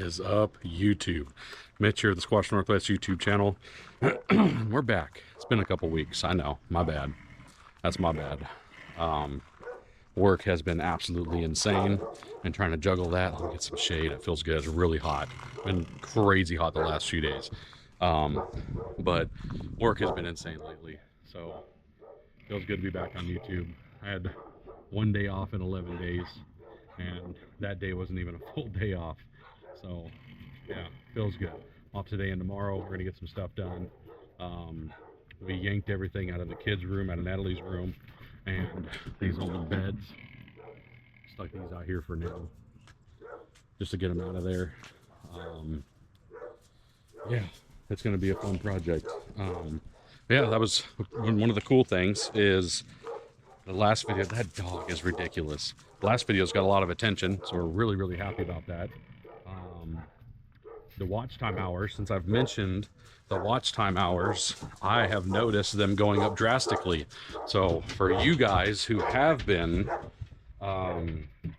is up, YouTube? Mitch here, the Squash Northwest YouTube channel. We're back. It's been a couple weeks. I know, my bad. That's my bad. Work has been absolutely insane, and trying to juggle that. Let me get some shade. It feels good. It's really hot. Been crazy hot the last few days. But work has been insane lately. So feels good to be back on YouTube. I had one day off in 11 days, and that day wasn't even a full day off. So yeah, feels good. Off today and tomorrow. We're gonna get some stuff done. We yanked everything out of the kids' room, out of Natalie's room, and these old beds. Stuck these out here for now, just to get them out of there. Yeah, it's gonna be a fun project. Yeah, that was one of the cool things. Is the last video, that dog is ridiculous. The last video's got a lot of attention, so we're really happy about that. The watch time hours, since I've mentioned the watch time hours, I have noticed them going up drastically. So for you guys who have been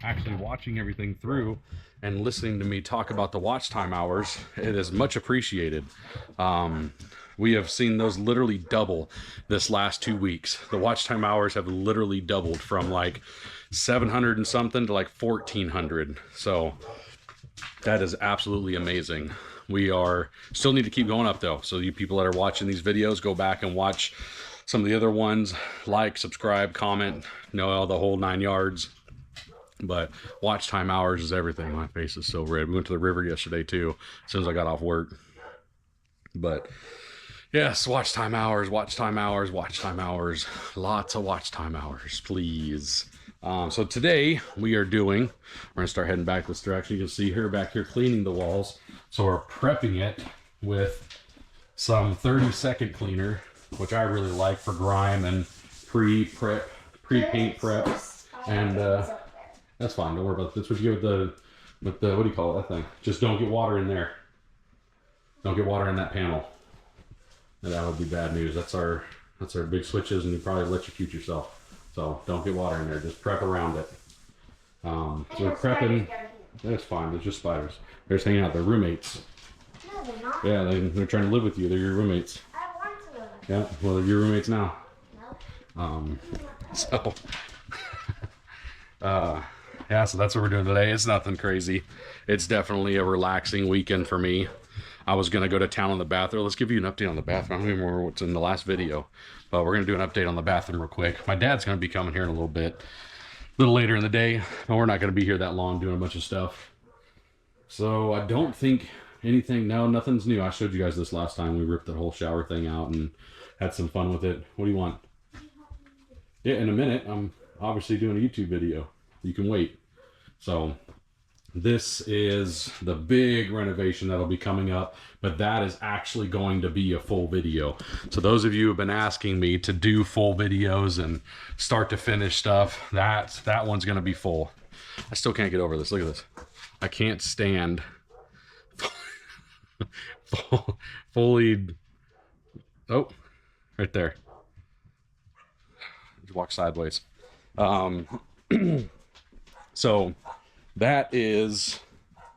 actually watching everything through and listening to me talk about the watch time hours, it is much appreciated. We have seen those literally double this last 2 weeks. The watch time hours have literally doubled from like 700 and something to like 1400. So that is absolutely amazing. We are still need to keep going up though. So you people that are watching these videos, go back and watch some of the other ones. Like, subscribe, comment, the whole 9 yards. But watch time hours is everything. My face is so red. We went to the river yesterday too, as soon as I got off work. But yes, watch time hours, watch time hours, watch time hours. Lots of watch time hours, please. So today we're gonna start heading back this direction. You can see her back here cleaning the walls. So we're prepping it with some 30-second cleaner, which I really like for grime and pre-prep, pre-paint prep. And that's fine, don't worry about this. What you get with the, what do you call it, that thing? Just don't get water in there. Don't get water in that panel. And that would be bad news. That's our big switches, and you probably electrocute yourself. So don't get water in there. Just prep around it. So we're prepping. That's fine. There's just spiders. They're just hanging out. They're roommates. No, they're not. Yeah, they're trying to live with you. They're your roommates. I want to live. Yeah. Well, they're your roommates now. No. So. Yeah. So that's what we're doing today. It's nothing crazy. It's definitely a relaxing weekend for me. I was going to go to town on the bathroom. Let's give you an update on the bathroom. I don't even remember what's in the last video, but we're going to do an update on the bathroom real quick. My dad's going to be coming here in a little bit, a little later in the day, but we're not going to be here that long doing a bunch of stuff. So I don't think nothing's new. I showed you guys this last time. We ripped the whole shower thing out and had some fun with it. What do you want? Yeah, in a minute, I'm obviously doing a YouTube video. You can wait. So this is the big renovation that'll be coming up, but that is actually going to be a full video. So those of you who have been asking me to do full videos and start to finish stuff, that one's going to be full. I still can't get over this. Look at this. I can't stand fully. Oh, right there. Just walk sideways. So that is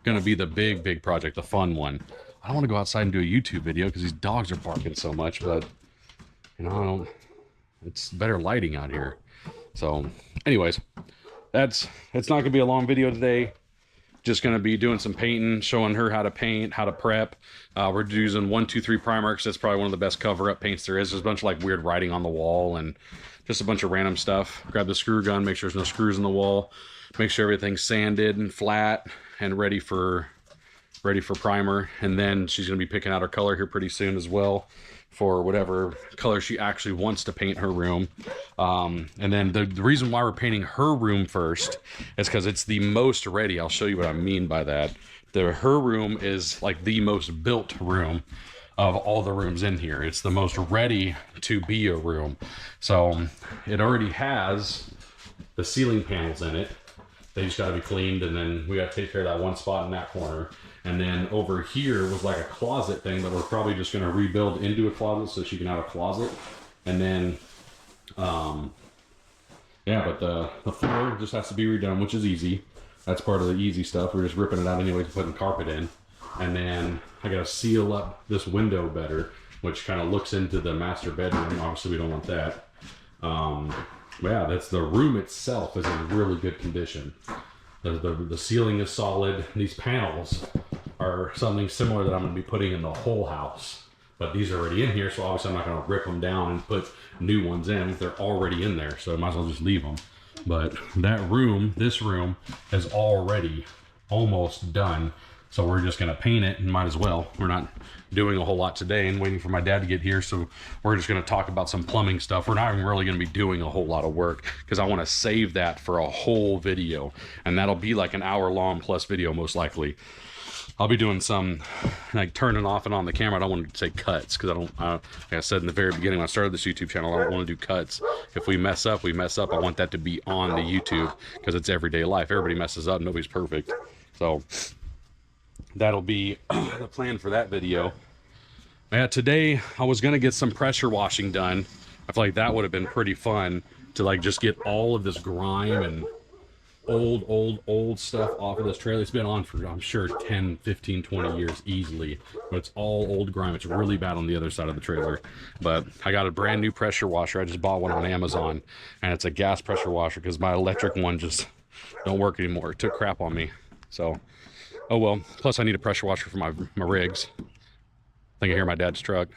going to be the big project, the fun one. I don't want to go outside and do a YouTube video because these dogs are barking so much, but it's better lighting out here. So anyways, it's not going to be a long video today. Just going to be doing some painting, showing her how to paint, how to prep. We're using 123 primer because that's probably one of the best cover-up paints there is. There's a bunch of like weird writing on the wall and just a bunch of random stuff. Grab the screw gun, make sure there's no screws in the wall. Make sure everything's sanded and flat and ready for primer. And then she's going to be picking out her color here pretty soon as well for whatever color she actually wants to paint her room. And then the reason why we're painting her room first is because it's the most ready. I'll show you what I mean by that. Her room is like the most built room of all the rooms in here. It's the most ready to be a room. So it already has the ceiling panels in it. They just got to be cleaned, and then we got to take care of that one spot in that corner. And then over here was like a closet thing that we're probably just going to rebuild into a closet so she can have a closet. And then, yeah, but the floor just has to be redone, which is easy. That's part of the easy stuff. We're just ripping it out anyway to put the carpet in. And then I gotta seal up this window better, which kind of looks into the master bedroom. Obviously we don't want that. But yeah, that's the room itself is in really good condition. The ceiling is solid. These panels are something similar that I'm going to be putting in the whole house. But these are already in here, so obviously I'm not going to rip them down and put new ones in. They're already in there, so I might as well just leave them. But that room, this room, is already almost done. So we're just going to paint it, and might as well. We're not doing a whole lot today and waiting for my dad to get here, so we're just going to talk about some plumbing stuff. We're not even really going to be doing a whole lot of work because I want to save that for a whole video, and that'll be like an hour-long plus video most likely. I'll be doing some like turning off and on the camera. I don't want to say cuts because like I said in the very beginning when I started this YouTube channel, I don't want to do cuts. If we mess up, we mess up. I want that to be on the YouTube because it's everyday life. Everybody messes up. Nobody's perfect. So that'll be the plan for that video. Yeah, today I was gonna get some pressure washing done. I feel like that would have been pretty fun to like just get all of this grime and old stuff off of this trailer. It's been on for, I'm sure, 10, 15, 20 years easily, but it's all old grime. It's really bad on the other side of the trailer. But I got a brand new pressure washer. I just bought one on Amazon, and it's a gas pressure washer because my electric one just don't work anymore. It took crap on me. So, oh well. Plus I need a pressure washer for my rigs. I think I hear my dad's truck.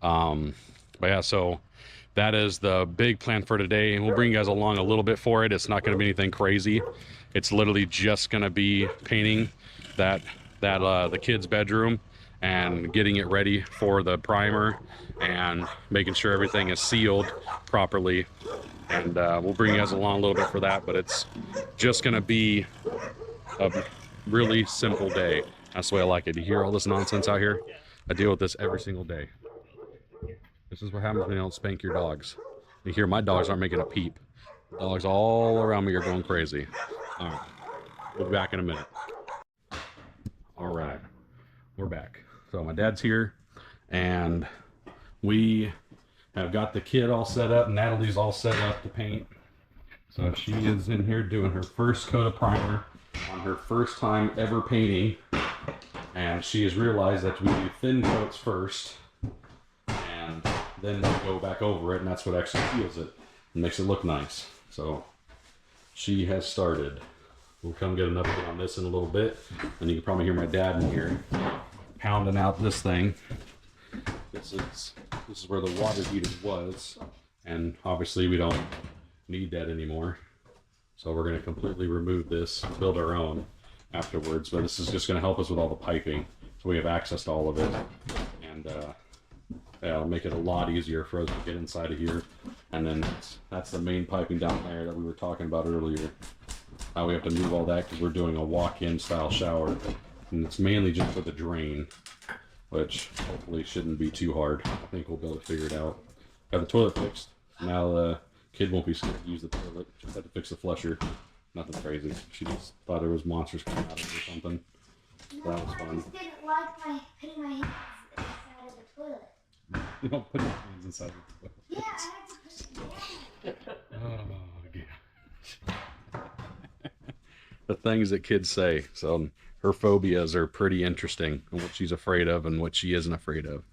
But yeah, so that is the big plan for today, and we'll bring you guys along a little bit for it. It's not going to be anything crazy. It's literally just going to be painting the kids' bedroom and getting it ready for the primer and making sure everything is sealed properly. And we'll bring you guys along a little bit for that, but it's just going to be a really simple day. That's the way I like it. You hear all this nonsense out here? I deal with this every single day. This is what happens when you don't spank your dogs. You hear my dogs aren't making a peep. Dogs all around me are going crazy. All right, we'll be back in a minute. All right, we're back. So my dad's here, and we have got the kid all set up. Natalie's all set up to paint. So she is in here doing her first coat of primer on her first time ever painting. And she has realized that we do thin coats first, and then we go back over it, and that's what actually seals it and makes it look nice. So she has started. We'll come get an update on this in a little bit, and you can probably hear my dad in here pounding out this thing. This is where the water heater was, and obviously we don't need that anymore. So we're going to completely remove this, build our own afterwards, but this is just going to help us with all the piping, so we have access to all of it, and yeah, it'll make it a lot easier for us to get inside of here. And then that's the main piping down there that we were talking about earlier. Now we have to move all that because we're doing a walk-in style shower, and it's mainly just for the drain, which hopefully shouldn't be too hard. I think we'll be able to figure it out. Got the toilet fixed. Now the kid won't be scared to use the toilet. Just had to fix the flusher. Nothing crazy. She just thought there was monsters coming out of it or something. So that was fun. I just didn't like putting my hands inside of the toilet. You don't put your hands inside the toilet. Yeah, I had to put them down. Oh, God. The things that kids say. So her phobias are pretty interesting, and what she's afraid of and what she isn't afraid of.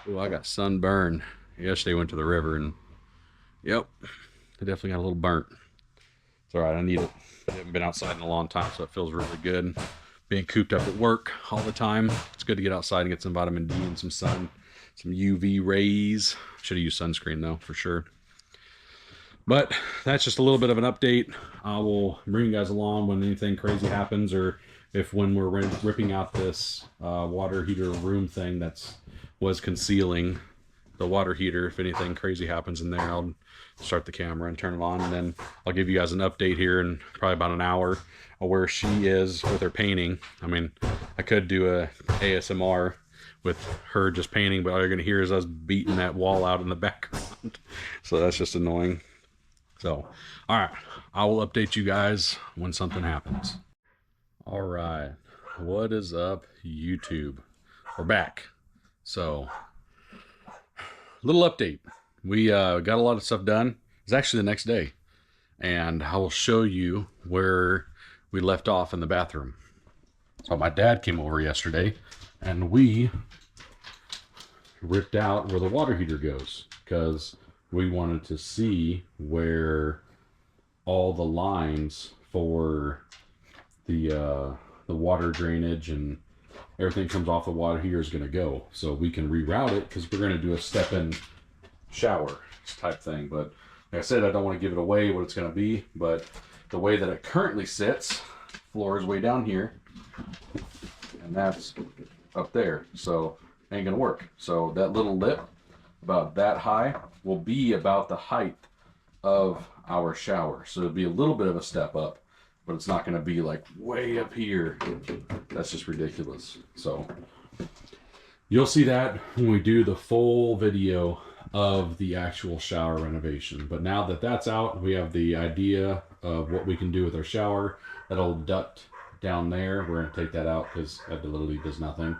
Oh, I got sunburn. Yesterday went to the river, and yep, I definitely got a little burnt. It's all right. I need it. I haven't been outside in a long time, so it feels really good. Being cooped up at work all the time, it's good to get outside and get some vitamin D and some sun, some UV rays. Should have used sunscreen though, for sure. But that's just a little bit of an update. I will bring you guys along when anything crazy happens, or if when we're ripping out this water heater room thing was concealing the water heater. If anything crazy happens in there, I'll start the camera and turn it on, and then I'll give you guys an update here in probably about an hour of where she is with her painting. I mean, I could do a ASMR with her just painting, but all you're gonna hear is us beating that wall out in the background. So that's just annoying. So, all right, I will update you guys when something happens. All right, what is up, YouTube? We're back. So, little update. We got a lot of stuff done. It's actually the next day, and I will show you where we left off in the bathroom. So my dad came over yesterday and we ripped out where the water heater goes because we wanted to see where all the lines for the water drainage and everything comes off the water heater is going to go, so we can reroute it because we're going to do a step-in shower type thing. But like I said, I don't want to give it away what it's going to be, but the way that it currently sits, floor is way down here and that's up there, so ain't gonna work. So that little lip about that high will be about the height of our shower, so it'll be a little bit of a step up, but it's not going to be like way up here. That's just ridiculous. So you'll see that when we do the full video of the actual shower renovation. But now that that's out, we have the idea of what we can do with our shower. That old duct down there, we're going to take that out because that literally does nothing.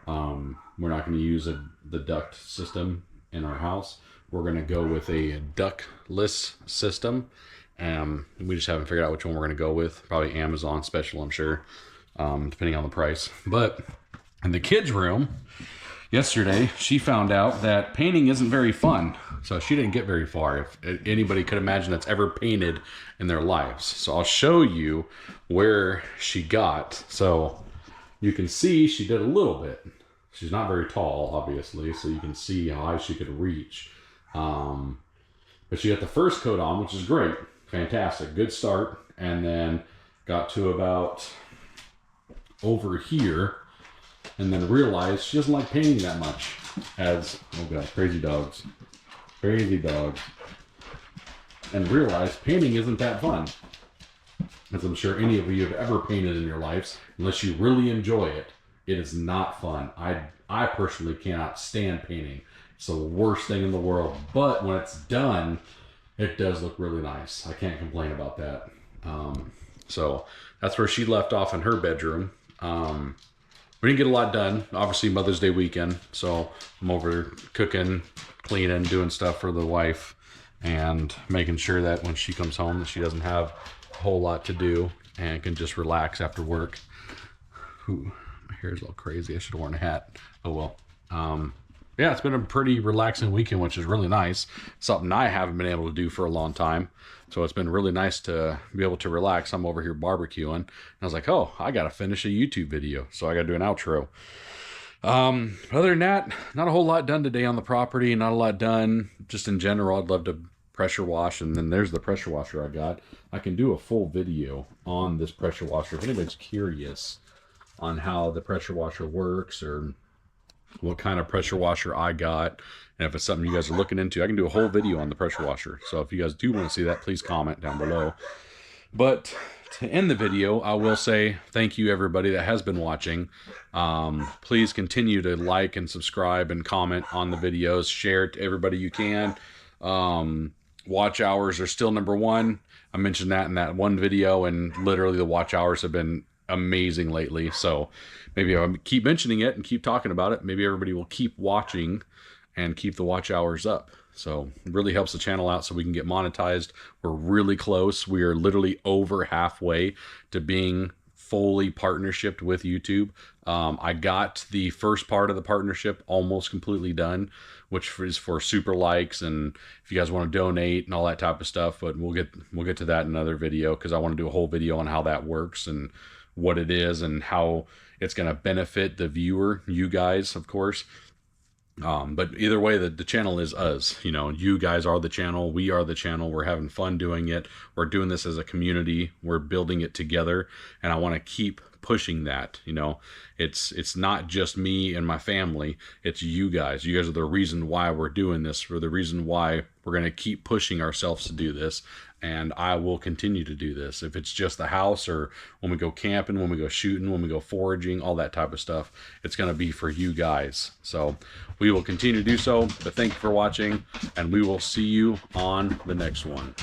We're not going to use the duct system in our house. We're going to go with a ductless system. We just haven't figured out which one we're going to go with. Probably Amazon special, I'm sure, depending on the price. But in the kids' room, yesterday, she found out that painting isn't very fun. So she didn't get very far, if anybody could imagine that's ever painted in their lives. So I'll show you where she got. So you can see she did a little bit. She's not very tall, obviously, so you can see how high she could reach. But she got the first coat on, which is great. Fantastic. Good start. And then got to about over here and then realized she doesn't like painting that much. As, oh god, crazy dogs. Crazy dogs. And realized painting isn't that fun. As I'm sure any of you have ever painted in your lives, unless you really enjoy it, it is not fun. I personally cannot stand painting. It's the worst thing in the world. But when it's done, it does look really nice. I can't complain about that. So that's where she left off in her bedroom. We didn't get a lot done. Obviously, Mother's Day weekend. So I'm over cooking, cleaning, doing stuff for the wife, and making sure that when she comes home, that she doesn't have a whole lot to do and can just relax after work. Ooh, my hair's all crazy. I should have worn a hat. Oh well. Yeah, it's been a pretty relaxing weekend, which is really nice. Something I haven't been able to do for a long time. So it's been really nice to be able to relax. I'm over here barbecuing. And I was like, oh, I got to finish a YouTube video. So I got to do an outro. Other than that, not a whole lot done today on the property. Not a lot done just in general. I'd love to pressure wash. And then there's the pressure washer I got. I can do a full video on this pressure washer. If anybody's curious on how the pressure washer works or what kind of pressure washer I got, and if it's something you guys are looking into, I can do a whole video on the pressure washer. So if you guys do want to see that, please comment down below. But to end the video, I will say thank you everybody that has been watching. Please continue to like and subscribe and comment on the videos. Share it to everybody you can. Watch hours are still #1. I mentioned that in that one video, and literally the watch hours have been amazing lately. So maybe I'll keep mentioning it and keep talking about it. Maybe everybody will keep watching and keep the watch hours up. So it really helps the channel out so we can get monetized. We're really close. We are literally over halfway to being fully partnershiped with YouTube. I got the first part of the partnership almost completely done, which is for super likes and if you guys want to donate and all that type of stuff. But we'll get to that in another video because I want to do a whole video on how that works and what it is and how it's going to benefit the viewer, you guys, of course. But either way, the channel is us. You know, you guys are the channel. We are the channel. We're having fun doing it. We're doing this as a community. We're building it together. And I want to keep pushing that. You know, it's not just me and my family. It's you guys. You guys are the reason why we're doing this. For the reason why we're going to keep pushing ourselves to do this. And I will continue to do this. If it's just the house or when we go camping, when we go shooting, when we go foraging, all that type of stuff, it's going to be for you guys. So we will continue to do so. But thank you for watching, and we will see you on the next one.